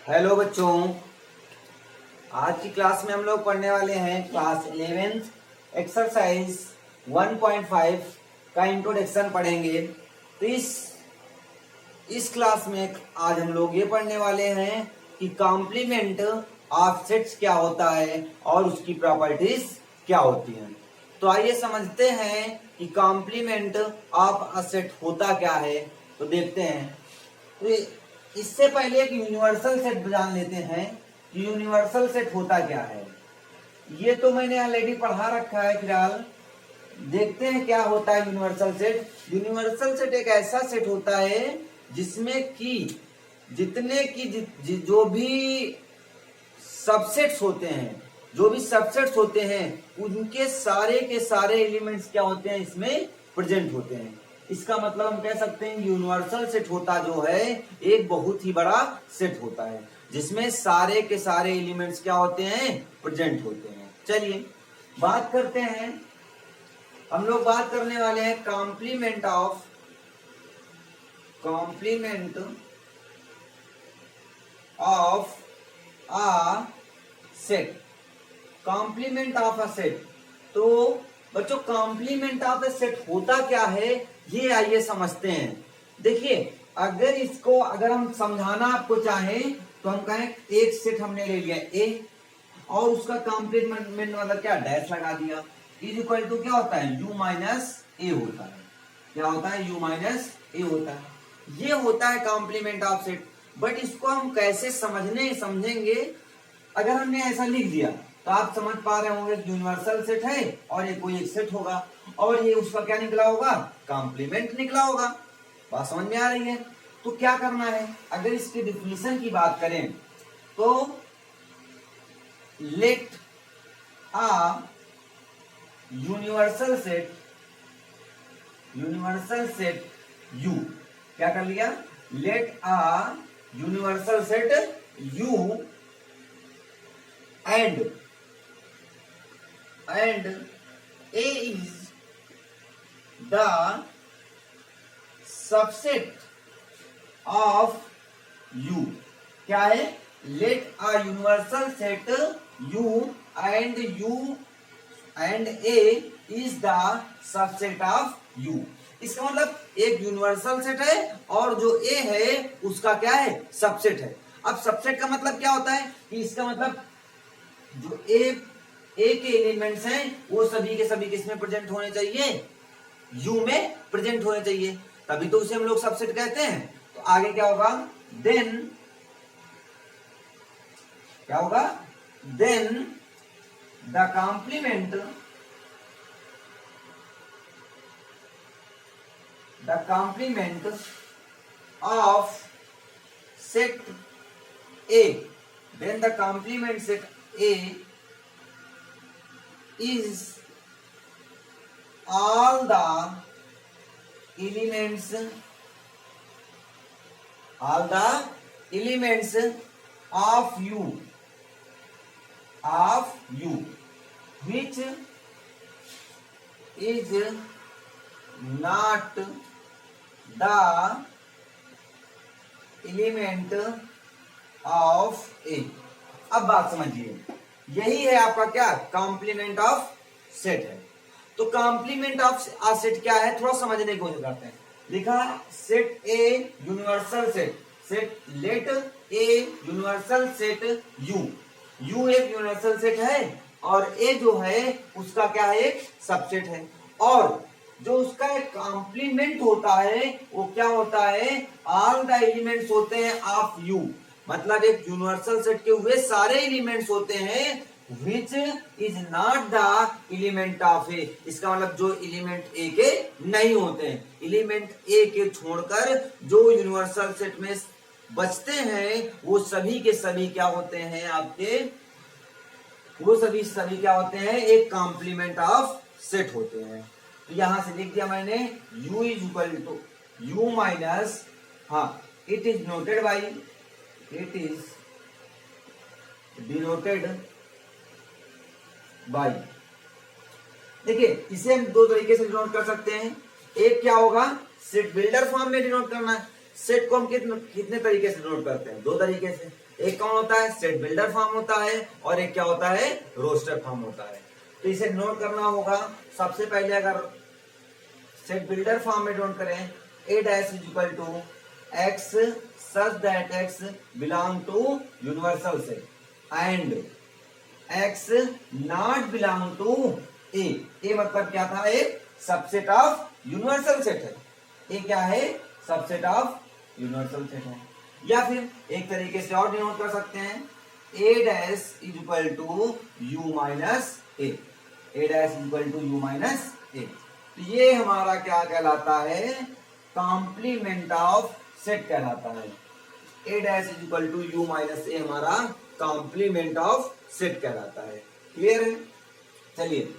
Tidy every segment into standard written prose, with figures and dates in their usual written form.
Hello बच्चों, आज की क्लास में हम लोग पढ़ने वाले हैं क्लास 11th एक्सरसाइज 1.5 का इंट्रोडक्शन पढ़ेंगे। तो इस क्लास में आज हम लोग ये पढ़ने वाले हैं कि कॉम्प्लीमेंट ऑफ सेट्स क्या होता है और उसकी प्रॉपर्टीज क्या होती हैं। तो आइए समझते हैं कि कॉम्प्लीमेंट ऑफ अ सेट होता क्या है। तो देखते हैं। तो इससे पहले एक यूनिवर्सल सेट जान लेते हैं कि यूनिवर्सल सेट होता क्या है। ये तो मैंने ऑलरेडी पढ़ा रखा है। फिलहाल देखते हैं क्या होता है यूनिवर्सल सेट। यूनिवर्सल सेट एक ऐसा सेट होता है जिसमें कि जितने की जो भी सबसेट्स होते हैं उनके सारे के सारे एलिमेंट्स क्या होते हैं, इसमें प्रेजेंट होते हैं। इसका मतलब हम कह सकते हैं यूनिवर्सल सेट होता जो है एक बहुत ही बड़ा सेट होता है जिसमें सारे के सारे एलिमेंट्स क्या होते हैं, प्रेजेंट होते हैं। चलिए बात करते हैं। हम लोग बात करने वाले हैं complement of a set. Complement of a set. तो बच्चों कॉम्प्लीमेंट ऑफ अ सेट होता क्या है, ये आइए समझते हैं। देखिए अगर हम समझाना आपको चाहें तो हम कहें एक सेट हमने ले लिया ए और उसका कॉम्प्लीमेंट मतलब क्या, डैश लगा दिया। इज इक्वल टू क्या होता है, यू माइनस ए होता है। क्या होता है, यू माइनस ए होता है। ये होता है कॉम्प्लीमेंट ऑफ सेट। बट इसको हम कैसे समझेंगे। अगर हमने ऐसा लिख दिया तो आप समझ पा रहे होंगे यूनिवर्सल सेट है और ये कोई एक सेट होगा और ये उसका क्या निकला होगा, कॉम्प्लीमेंट निकला होगा। बात समझ में आ रही है। तो क्या करना है, अगर इसकी डिफिनेशन की बात करें तो let a universal set U. क्या कर लिया, let a universal set U and A is the subset of U। क्या है, let a universal set U and A is the subset of U। इसका मतलब एक यूनिवर्सल सेट है और जो A है उसका क्या है, सबसेट है। अब सबसेट का मतलब क्या होता है कि इसका मतलब जो ए के एलिमेंट्स हैं वो सभी के सभी किसमें प्रेजेंट होने चाहिए, यू में प्रेजेंट होने चाहिए, तभी तो उसे हम लोग सबसेट कहते हैं। तो आगे क्या होगा, then the complement of set A. Then the complement set A is all the elements of U which is not the element of A. अब बात समझिए, यही है आपका क्या, कॉम्प्लीमेंट ऑफ सेट है। तो कॉम्प्लीमेंट ऑफ आ सेट क्या है, थोड़ा समझने की कोशिश करते हैं। लिखा set A universal set let a universal set U एक यूनिवर्सल सेट है और ए जो है उसका क्या है, एक सबसेट है। और जो उसका एक कॉम्प्लीमेंट होता है वो क्या होता है, ऑल द एलिमेंट्स होते हैं ऑफ यू। मतलब एक यूनिवर्सल सेट के हुए सारे एलिमेंट्स होते हैं which is not the element of A। इसका मतलब जो एलिमेंट ए के नहीं होते हैं, एलिमेंट ए के छोड़कर जो यूनिवर्सल सेट में बचते हैं वो सभी के सभी क्या होते हैं आपके, वो सभी क्या होते हैं, एक कॉम्प्लीमेंट ऑफ सेट होते हैं। तो यहां से लिख दिया मैंने U is equal to U minus, हाँ इट इज डिनोटेड बाई। देखिए इसे हम दो तरीके से डिनोट कर सकते हैं। एक क्या होगा, सेट बिल्डर फॉर्म में डिनोट करना है। सेट को हम कितने तरीके से नोट करते हैं? दो तरीके से। एक कौन होता है? सेट बिल्डर फॉर्म होता है, और एक क्या होता है? रोस्टर फॉर्म होता है। तो इसे नोट करना होगा। सबसे पहले अगर सेट बिल्डर फॉर्म में नोट करें, a dash is equal to x such that x belong to universal set and x not belong to a। a मतलब क्या था? एक सबसेट ऑफ यूनिवर्सल सेट है। a क्या है? सबसेट ऑफ यूनिवर्सल सेट है। या फिर एक तरीके से और डिनोट कर सकते हैं, a dash is equal to u minus A. a dash is equal to u minus A. तो ये हमारा क्या कहलाता है? कॉम्प्लीमेंट ऑफ सेट कहलाता है। a dash is equal to u minus A हमारा कॉम्प्लीमेंट ऑफ सेट कहलाता है। क्लियर है? चलिए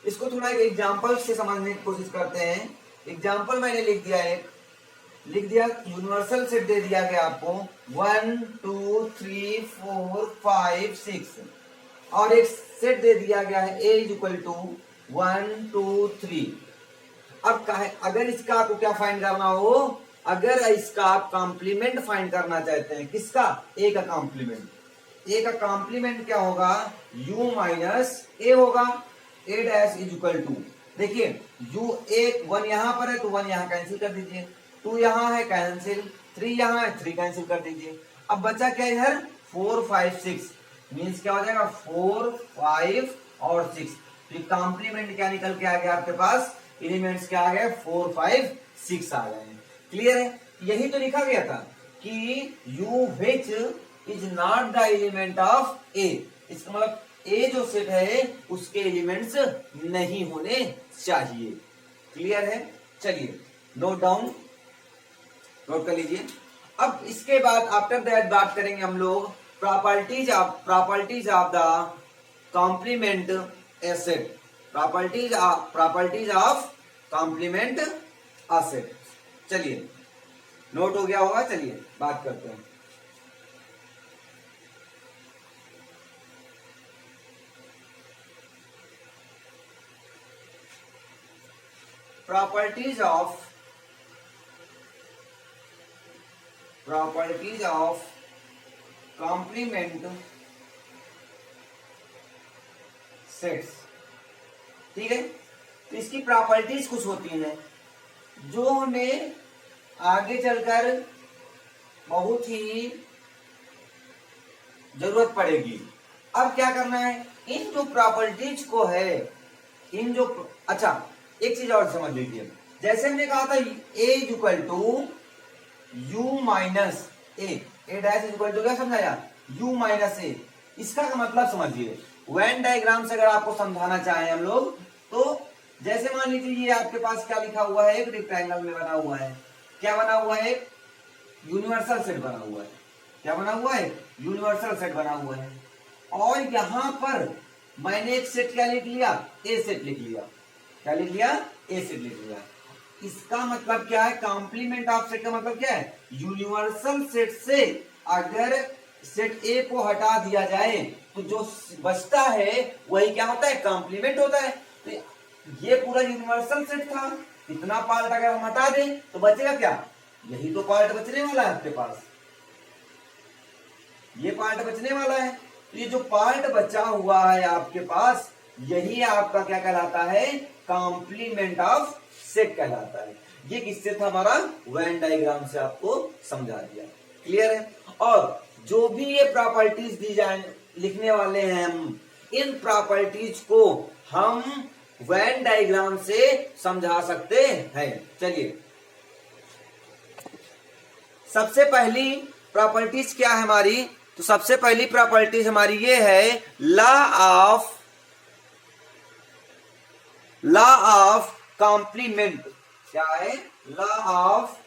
इसको थोड़ा एक एग्जांपल से समझने की कोशिश करते हैं। एग्जांपल मैंने लिख दिया यूनिवर्सल सेट दे दिया गया आपको 1 2 3 4 5 6, और एक सेट दे दिया गया है a इज इक्वल टू 1 2 3। अब अगर इसका आपको क्या फाइंड करना हो, अगर इसका आप कॉम्प्लीमेंट फाइंड करना चाहते हैं, किसका? a का कॉम्प्लीमेंट। a का कॉम्प्लीमेंट क्या होगा? u माइनस ए होगा। a dash is equal to, देखिए u एक 1 यहां पर है तो 1 यहां कैंसिल कर दीजिए, 2 यहां है कैंसिल, 3 यहां है 3 कैंसिल कर दीजिए। अब बचा क्या इधर? 4 5 6, मीन्स क्या हो जाएगा? 4 5 और 6। तो कॉम्प्लीमेंट क्या निकल के आ गया आपके पास? एलिमेंट्स क्या आ गए? 4 5 6 आ गए। क्लियर है? यही तो लिखा गया था कि u which is not the element of a। इसका मतलब a जो सेट है उसके एलिमेंट्स नहीं होने चाहिए। क्लियर है? चलिए नोट कर लीजिए। अब इसके बाद आफ्टर दैट बात करेंगे हम लोग properties of the complement a set. Properties of complement a set. चलिए नोट हो गया होगा, चलिए बात करते हैं। Properties of complement sets. ठीक है? तो इसकी प्रॉपर्टीज कुछ होती हैं जो हमें आगे चलकर बहुत ही जरूरत पड़ेगी। अब क्या करना है? इन जो प्रॉपर्टीज को है, अच्छा एक चीज और समझ लीजिए। जैसे हमने कहा था a is equal to u minus A, dash is equal to क्या समझाया? u minus A. इसका मतलब समझिए, वेन डायग्राम से अगर आपको समझाना चाहें हम लोग, तो जैसे मान लीजिए ये आपके पास क्या लिखा हुआ है? एक रेक्टेंगल में बना हुआ है। क्या बना हुआ है? यूनिवर्सल सेट बना हुआ है। क्या बना हुआ है? यूनिवर्सल सेट बना हुआ है। और यहां पर मैंने एक सेट क्या लिख लिया? ए सेट लिख लिया। क्या लिख लिया? ए सेट लिख लिया। इसका मतलब क्या है? कॉम्प्लीमेंट ऑफ सेट का मतलब क्या है? यूनिवर्सल सेट से अगर सेट ए को हटा दिया जाए तो जो बचता है वही क्या होता है? कॉम्प्लीमेंट होता है। तो ये पूरा यूनिवर्सल सेट था, इतना पार्ट अगर हम हटा दें तो बचेगा क्या? यही तो पार्ट बचने वाला है आपके पास, ये पार्ट बचने वाला है। तो ये जो पार्ट बचा हुआ है आपके पास, यही आपका क्या कहलाता है? कॉम्प्लीमेंट ऑफ सेट कहलाता है। ये किससे था? हमारा वेन डायग्राम से आपको समझा दिया। क्लियर है? और जो भी ये प्रॉपर्टीज दी जाए लिखने वाले हैं हम, इन प्रॉपर्टीज को हम वेन डायग्राम से समझा सकते हैं। चलिए सबसे पहली प्रॉपर्टीज क्या है हमारी? तो सबसे पहली प्रॉपर्टीज हमारी ये है लॉ ऑफ कॉम्प्लीमेंट। क्या है? लॉ ऑफ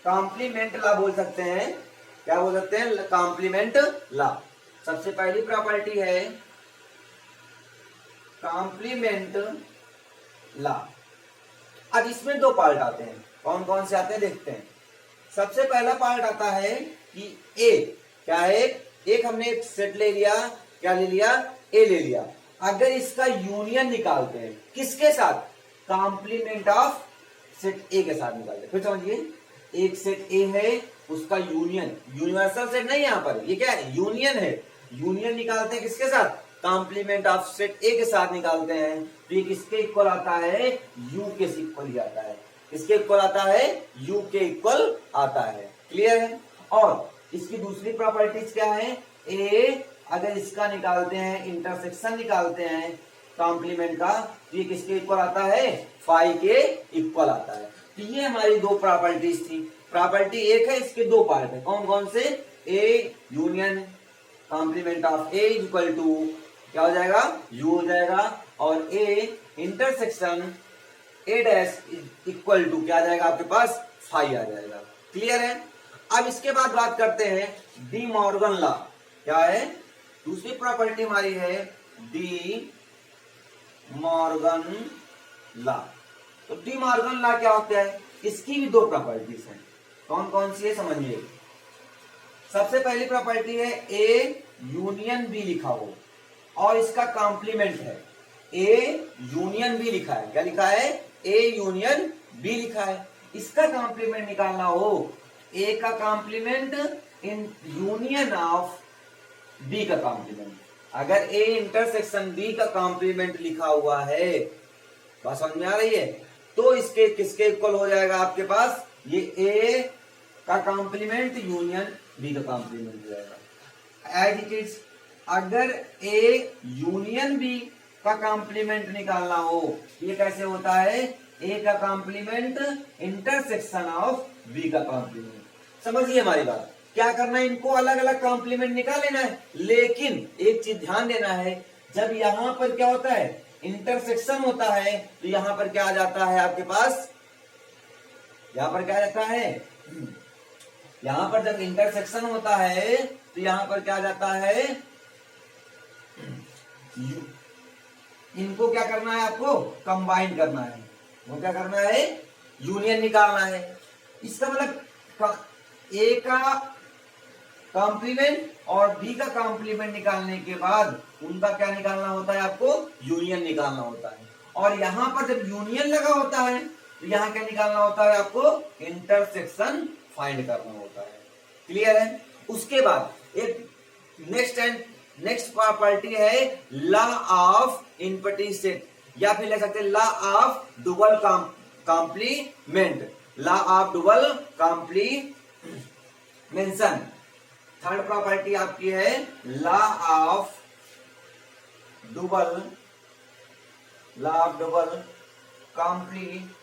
कॉम्प्लीमेंट लॉ बोल सकते हैं। क्या बोल सकते हैं? Complement law. सबसे पहली प्रॉपर्टी है कॉम्प्लीमेंट लॉ। अब इसमें दो पार्ट आते हैं। कौन कौन से आते हैं देखते हैं। सबसे पहला पार्ट आता है कि ए क्या है? एक हमने एक सेट ले लिया, क्या ले लिया? ए ले लिया। अगर इसका यूनियन निकालते हैं किसके साथ? कॉम्प्लीमेंट ऑफ सेट ए के साथ निकालते हैं। फिर समझिए, एक सेट ए है उसका यूनियन, यूनिवर्सल सेट नहीं, यहाँ पर ये क्या है, यूनियन है। यूनियन निकालते हैं किसके साथ, कॉम्प्लीमेंट ऑफ सेट ए के साथ निकालते हैं, तो ये किसके इक्वल आता है, यू के इक्वल ही आता है। किसके इक्वल आता है, यू के इक्वल आता है। क्लियर है। और इसकी दूसरी प्रॉपर्टीज क्या है, ए अगर इसका निकालते हैं, इंटरसेक्शन निकालते हैं कॉम्प्लीमेंट का, तो ये किसके इक्वल आता है, फाई के इक्वल आता है। तो ये हमारी दो प्रॉपर्टीज थी। प्रॉपर्टी एक है, इसके दो पार्ट है, कौन कौन से, A union complement of A equal to क्या हो जाएगा, यू हो जाएगा, और A intersection A dash equal to क्या आ जाएगा आपके पास, फाई आ जाएगा। क्लियर है। अब इसके बाद बात करते हैं डी मॉर्गन लॉ। क्या है, दूसरी प्रॉपर्टी हमारी है डी मॉर्गन लॉ। तो डी मॉर्गन लॉ क्या होता है, इसकी भी दो प्रॉपर्टीज हैं, कौन कौन सी है समझिए। सबसे पहली प्रॉपर्टी है ए यूनियन बी लिखा हो और इसका कॉम्प्लीमेंट है, ए यूनियन बी लिखा है, क्या लिखा है, ए यूनियन बी लिखा है, इसका कॉम्प्लीमेंट निकालना हो, ए का complement in union of B का कॉम्प्लीमेंट। अगर ए इंटरसेक्शन बी का कॉम्प्लीमेंट लिखा हुआ है, बात समझ में आ रही है, तो इसके किसके इक्वल हो जाएगा आपके पास, ये ए का कॉम्प्लीमेंट यूनियन बी का कॉम्प्लीमेंट हो जाएगा। एज इट इज, अगर ए यूनियन बी का कॉम्प्लीमेंट निकालना हो, ये कैसे होता है, ए का कॉम्प्लीमेंट इंटरसेक्शन ऑफ बी का कॉम्प्लीमेंट। समझिए हमारी बात, क्या करना है, इनको अलग अलग कॉम्प्लीमेंट निकाल लेना है, लेकिन एक चीज ध्यान देना है, जब यहां पर क्या होता है, इंटरसेक्शन होता है, तो यहां पर क्या आ जाता है आपके पास, यहां पर क्या आ जाता है, यहां पर जब इंटरसेक्शन होता है तो यहां पर क्या आ जाता है, इनको क्या करना है, आपको कंबाइन करना है, वो क्या करना है, यूनियन निकालना है। इसका मतलब ए का कॉम्प्लीमेंट और बी का कॉम्प्लीमेंट निकालने के बाद उनका क्या निकालना होता है, आपको यूनियन निकालना होता है। और यहां पर जब यूनियन लगा होता है तो यहां क्या निकालना होता है, आपको इंटरसेक्शन फाइंड करना होता है। क्लियर है। उसके बाद एक नेक्स्ट प्रॉपर्टी है लॉ ऑफ इनवर्टिंग सेट, या फिर ले सकते हैं law of dual complement, law of dual complementation. Third property आपकी है law of dual complementation,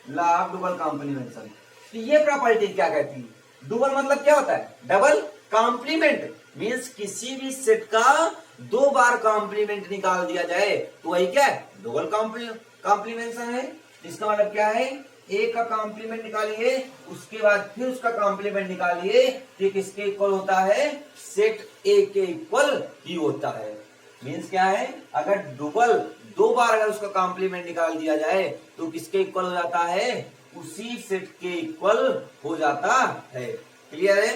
law of dual complementation. तो ये प्रॉपर्टी क्या कहती है, डुअल मतलब क्या होता है, डबल कॉम्प्लीमेंट, मींस किसी भी सेट का दो बार कॉम्प्लीमेंट निकाल दिया जाए तो वही क्या है, डुअल कॉम्प्लीमेंशन है। इसका मतलब क्या है, ए का कॉम्प्लीमेंट निकालिए, उसके बाद फिर उसका कॉम्प्लीमेंट निकालिए, तो किसके इक्वल होता है, सेट ए के इक्वल ही होता है। मींस क्या है, अगर डुअल दो बार अगर उसका कॉम्प्लीमेंट निकाल दिया जाए तो किसके इक्वल हो जाता है, उसी सेट के इक्वल हो जाता है। क्लियर है।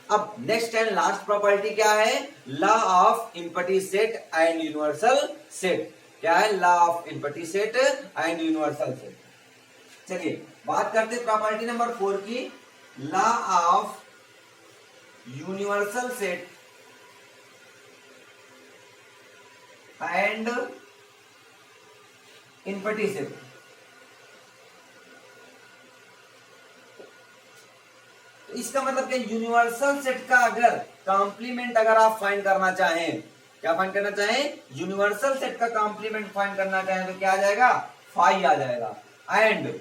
अब नेक्स्ट एंड लास्ट प्रॉपर्टी क्या है, law of inverting set and universal set. क्या है, law of inverting set and universal set. चलिए बात करते हैं प्रॉपर्टी नंबर 4 की, law of universal set and inverting set. इसका मतलब क्या, यूनिवर्सल सेट का अगर कॉम्प्लीमेंट अगर आप फाइंड करना चाहें, क्या फाइंड करना चाहें, यूनिवर्सल सेट का कॉम्प्लीमेंट फाइंड करना चाहें तो क्या आ जाएगा, फाई आ जाएगा। एंड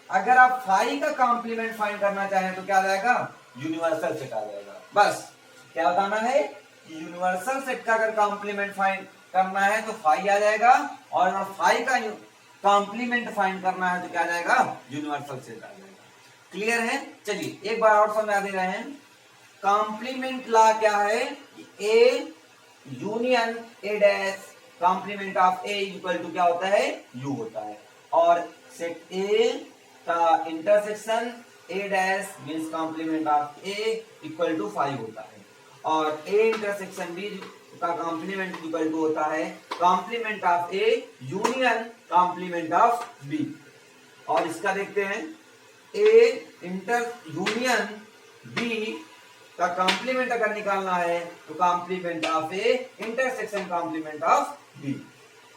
अगर आप फाई का कॉम्प्लीमेंट फाइंड करना चाहें तो क्या आ जाएगा, यूनिवर्सल सेट आ जाएगा। बस क्या बताना है कि यूनिवर्सल सेट का अगर कॉम्प्लीमेंट फाइंड करना है तो फाई आ जाएगा, और अगर फाई का कॉम्प्लीमेंट फाइंड करना है तो क्या आ जाएगा, यूनिवर्सल सेट आ जाएगा। क्लियर है। चलिए एक बार और समझा दे रहे हैं, कॉम्प्लीमेंट लॉ क्या है, A union A dash complement of A equal to क्या होता है, यू होता है, और सेट ए का intersection A dash means complement of A equal to 5 होता है, और ए इंटरसेक्शन बी का कॉम्प्लीमेंट इक्वल टू होता है complement of A union complement of B. और इसका देखते हैं ए इंटर यूनियन बी का कॉम्प्लीमेंट अगर निकालना है तो complement of A intersection complement of B.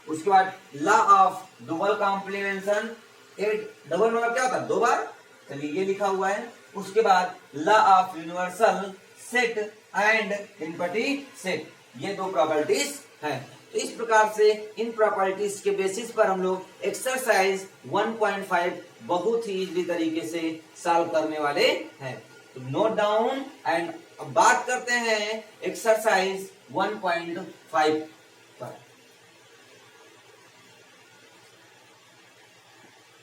उसके बाद law of double complementation, double मतलब क्या होता है, दो बार, चलिए ये लिखा हुआ है। उसके बाद law of universal set and इनवर्टी सेट, ये दो प्रॉपर्टीज हैं। तो इस प्रकार से इन प्रॉपर्टीज के बेसिस पर हम लोग एक्सरसाइज 1.5 बहुत ही इजीली तरीके से सॉल्व करने वाले हैं। तो नोट डाउन एंड अब बात करते हैं एक्सरसाइज 1.5